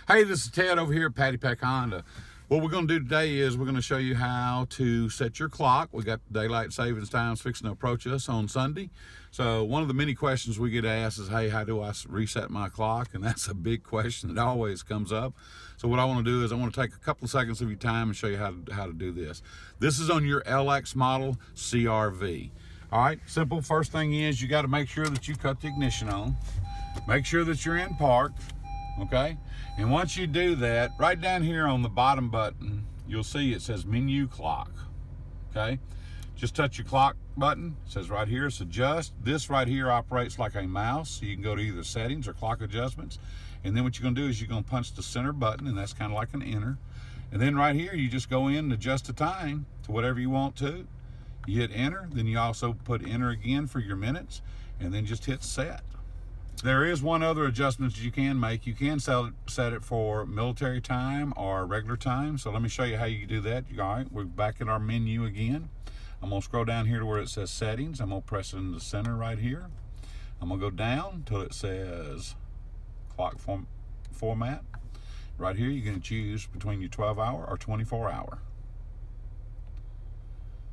Hey, this is Ted over here at Peck Honda. What we're going to do today is we're going to show you how to set your clock. We got daylight savings times fixing to approach us on Sunday. So one of the many questions we get asked is, hey, how do I reset my clock? And that's a big question that always comes up. So what I want to do is I want to take a couple of seconds of your time and show you how to do this. This is on your LX model CRV. All right, simple. First thing is you got to make sure that you cut the ignition on. Make sure that you're in park. Okay, and once you do that, right down here on the bottom button, you'll see it says menu clock. Okay, just touch your clock button. It says right here, it's adjust. This right here operates like a mouse, so you can go to either settings or clock adjustments. And then what you're gonna do is you're gonna punch the center button, and that's kind of like an enter. And then right here, you just go in and adjust the time to whatever you want to. You hit enter, then you also put enter again for your minutes, and then just hit set. There is one other adjustment that you can make. You can set it for military time or regular time. So let me show you how you do that. All right, we're back in our menu again. I'm gonna scroll down here to where it says settings. I'm gonna press it in the center right here. I'm gonna go down till it says clock format. Right here, you're gonna choose between your 12-hour or 24-hour.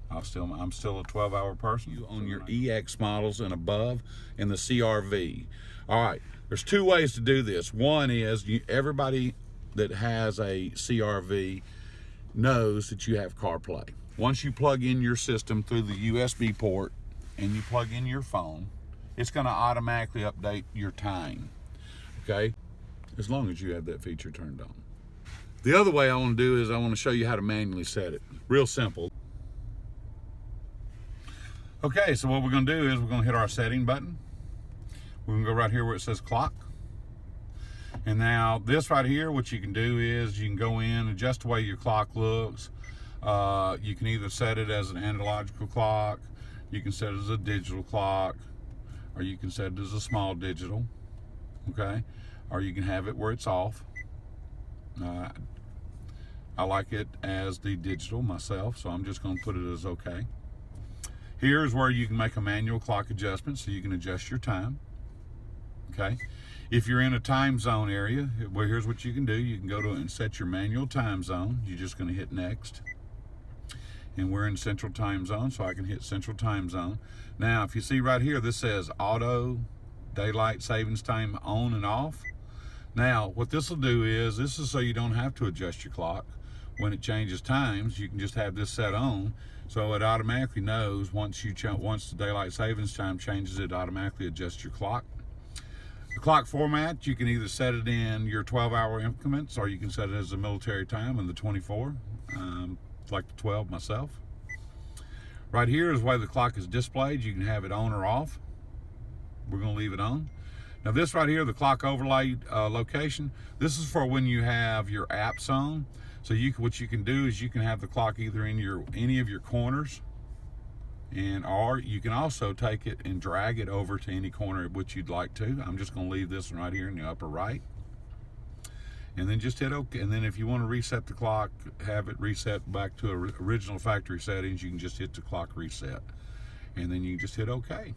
I'm still a 12-hour person. You own your EX models and above in the CRV. All right, there's two ways to do this. One is everybody that has a CRV knows that you have CarPlay. Once you plug in your system through the USB port and you plug in your phone, it's gonna automatically update your time, okay? As long as you have that feature turned on. The other way I wanna do is I wanna show you how to manually set it. Real simple. Okay, so what we're gonna do is we're gonna hit our setting button. We're gonna go right here where it says clock. And now this right here, what you can do is you can go in, adjust the way your clock looks. You can either set it as an analogical clock, you can set it as a digital clock, or you can set it as a small digital, okay? Or you can have it where it's off. I like it as the digital myself, so I'm just gonna put it as okay. Here's where you can make a manual clock adjustment so you can adjust your time, okay? If you're in a time zone area, well, here's what you can do. You can go to and set your manual time zone. You're just gonna hit next. And we're in Central Time Zone, so I can hit Central Time Zone. Now, if you see right here, this says auto daylight savings time on and off. Now, what this will do is, this is so you don't have to adjust your clock. When it changes times, you can just have this set on, so it automatically knows once the daylight savings time changes, it automatically adjusts your clock. The clock format, you can either set it in your 12-hour increments, or you can set it as a military time in the 24. Like the 12 myself. Right here is where the clock is displayed. You can have it on or off. We're going to leave it on. Now this right here, the clock overlay location, this is for when you have your apps on. So what you can do is you can have the clock either in any of your corners, or you can also take it and drag it over to any corner which you'd like to. I'm just going to leave this one right here in the upper right. And then just hit OK. And then if you want to reset the clock, have it reset back to original factory settings, you can just hit the clock reset. And then you can just hit OK.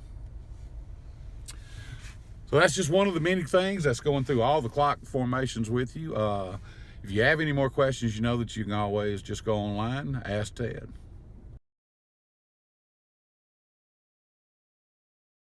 So that's just one of the many things that's going through all the clock formations with you. If you have any more questions, you know that you can always just go online, ask Ted.